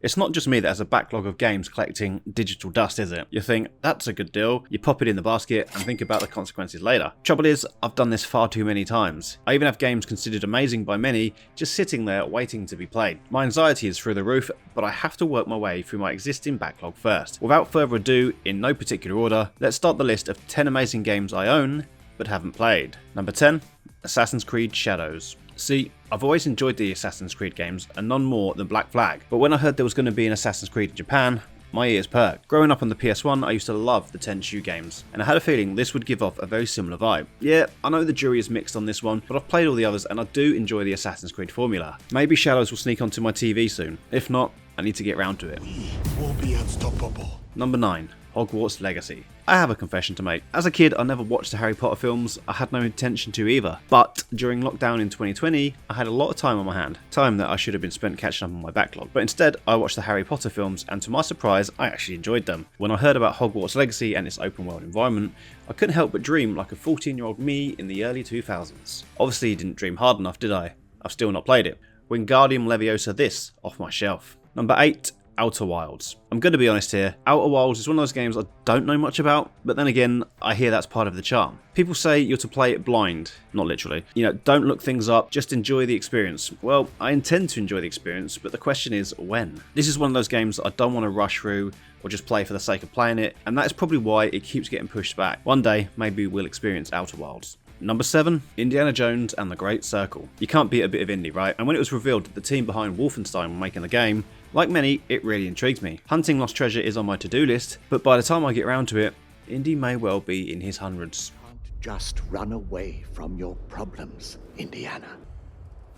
It's not just me that has a backlog of games collecting digital dust, is it? You think, that's a good deal, you pop it in the basket and think about the consequences later. Trouble is, I've done this far too many times. I even have games considered amazing by many just sitting there waiting to be played. My anxiety is through the roof, but I have to work my way through my existing backlog first. Without further ado, in no particular order, let's start the list of 10 amazing games I own but haven't played. Number 10, Assassin's Creed Shadows. See, I've always enjoyed the Assassin's Creed games and none more than Black Flag, but when I heard there was going to be an Assassin's Creed in Japan, my ears perked. Growing up on the PS1, I used to love the Tenchu games, and I had a feeling this would give off a very similar vibe. Yeah, I know the jury is mixed on this one, but I've played all the others and I do enjoy the Assassin's Creed formula. Maybe Shadows will sneak onto my TV soon. If not, I need to get round to it. We will be unstoppable. Number 9. Hogwarts Legacy. I have a confession to make. As a kid, I never watched the Harry Potter films. I had no intention to either. But during lockdown in 2020, I had a lot of time on my hand. Time that I should have been spent catching up on my backlog. But instead, I watched the Harry Potter films, and to my surprise, I actually enjoyed them. When I heard about Hogwarts Legacy and its open world environment, I couldn't help but dream like a 14-year-old me in the early 2000s. Obviously, didn't dream hard enough, did I? I've still not played it. Wingardium Leviosa this off my shelf. Number 8. Outer Wilds. I'm going to be honest here, Outer Wilds is one of those games I don't know much about, but then again, I hear that's part of the charm. People say you're to play it blind, not literally. Don't look things up, just enjoy the experience. Well, I intend to enjoy the experience, but the question is when? This is one of those games that I don't want to rush through or just play for the sake of playing it, and that is probably why it keeps getting pushed back. One day, maybe we'll experience Outer Wilds. Number 7, Indiana Jones and the Great Circle. You can't beat a bit of indie, right? And when it was revealed that the team behind Wolfenstein were making the game, like many, it really intrigues me. Hunting Lost Treasure is on my to-do list, but by the time I get around to it, Indy may well be in his hundreds. Can't just run away from your problems, Indiana.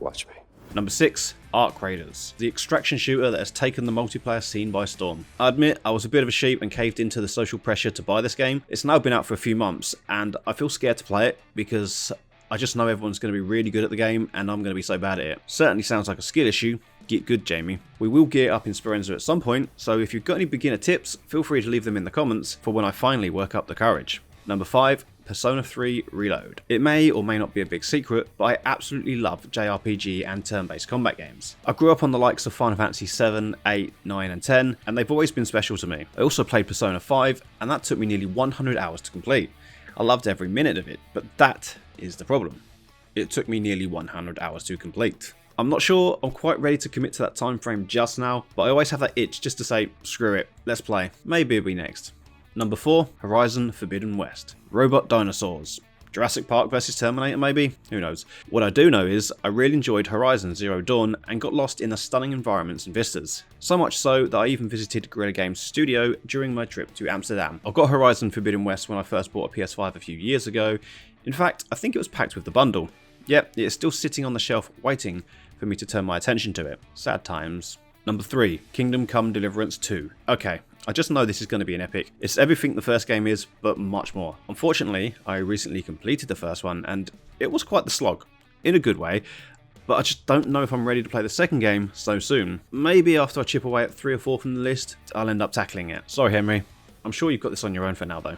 Watch me. Number 6, Ark Raiders, the extraction shooter that has taken the multiplayer scene by storm. I admit I was a bit of a sheep and caved into the social pressure to buy this game. It's now been out for a few months and I feel scared to play it because I just know everyone's going to be really good at the game and I'm going to be so bad at it. Certainly sounds like a skill issue. Get good, Jamie. We will gear up in Speranza at some point, so if you've got any beginner tips, feel free to leave them in the comments for when I finally work up the courage. Number 5, Persona 3 Reload. It may or may not be a big secret, but I absolutely love JRPG and turn-based combat games. I grew up on the likes of Final Fantasy 7, 8, 9 and 10, and they've always been special to me. I also played Persona 5, and that took me nearly 100 hours to complete. I loved every minute of it, but that is the problem. It took me nearly 100 hours to complete. I'm not sure I'm quite ready to commit to that time frame just now, but I always have that itch just to say, screw it, let's play. Maybe it'll be next. Number 4, Horizon Forbidden West. Robot dinosaurs. Jurassic Park vs Terminator maybe? Who knows. What I do know is I really enjoyed Horizon Zero Dawn and got lost in the stunning environments and vistas. So much so that I even visited Guerrilla Games studio during my trip to Amsterdam. I got Horizon Forbidden West when I first bought a PS5 a few years ago. In fact, I think it was packed with the bundle. Yep, it's still sitting on the shelf waiting for me to turn my attention to it. Sad times. Number 3, Kingdom Come Deliverance 2. Okay, I just know this is going to be an epic. It's everything the first game is, but much more. Unfortunately, I recently completed the first one, and it was quite the slog. In a good way, but I just don't know if I'm ready to play the second game so soon. Maybe after I chip away at 3 or 4 from the list, I'll end up tackling it. Sorry, Henry. I'm sure you've got this on your own for now, though.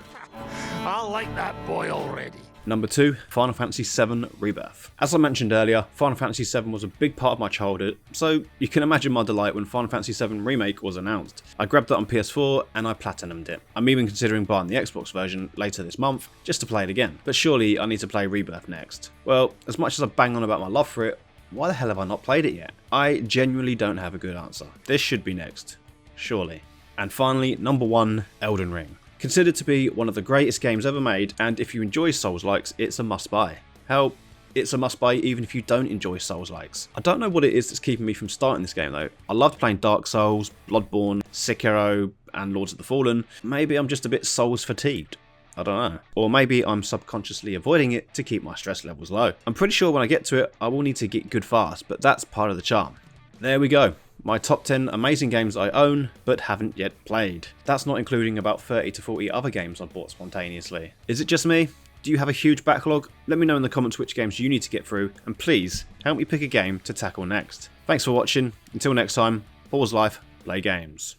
I like that boy already. Number 2, Final Fantasy VII Rebirth. As I mentioned earlier, Final Fantasy VII was a big part of my childhood, so you can imagine my delight when Final Fantasy VII Remake was announced. I grabbed that on PS4 and I platinumed it. I'm even considering buying the Xbox version later this month just to play it again. But surely I need to play Rebirth next. Well, as much as I bang on about my love for it, why the hell have I not played it yet? I genuinely don't have a good answer. This should be next. Surely. And finally, number 1, Elden Ring. Considered to be one of the greatest games ever made, and if you enjoy Souls-likes, it's a must-buy. Hell, it's a must-buy even if you don't enjoy Souls-likes. I don't know what it is that's keeping me from starting this game though. I loved playing Dark Souls, Bloodborne, Sekiro, and Lords of the Fallen. Maybe I'm just a bit Souls fatigued. I don't know. Or maybe I'm subconsciously avoiding it to keep my stress levels low. I'm pretty sure when I get to it, I will need to get good fast, but that's part of the charm. There we go. My top 10 amazing games I own, but haven't yet played. That's not including about 30 to 40 other games I've bought spontaneously. Is it just me? Do you have a huge backlog? Let me know in the comments which games you need to get through, and please, help me pick a game to tackle next. Thanks for watching. Until next time, pause life, play games.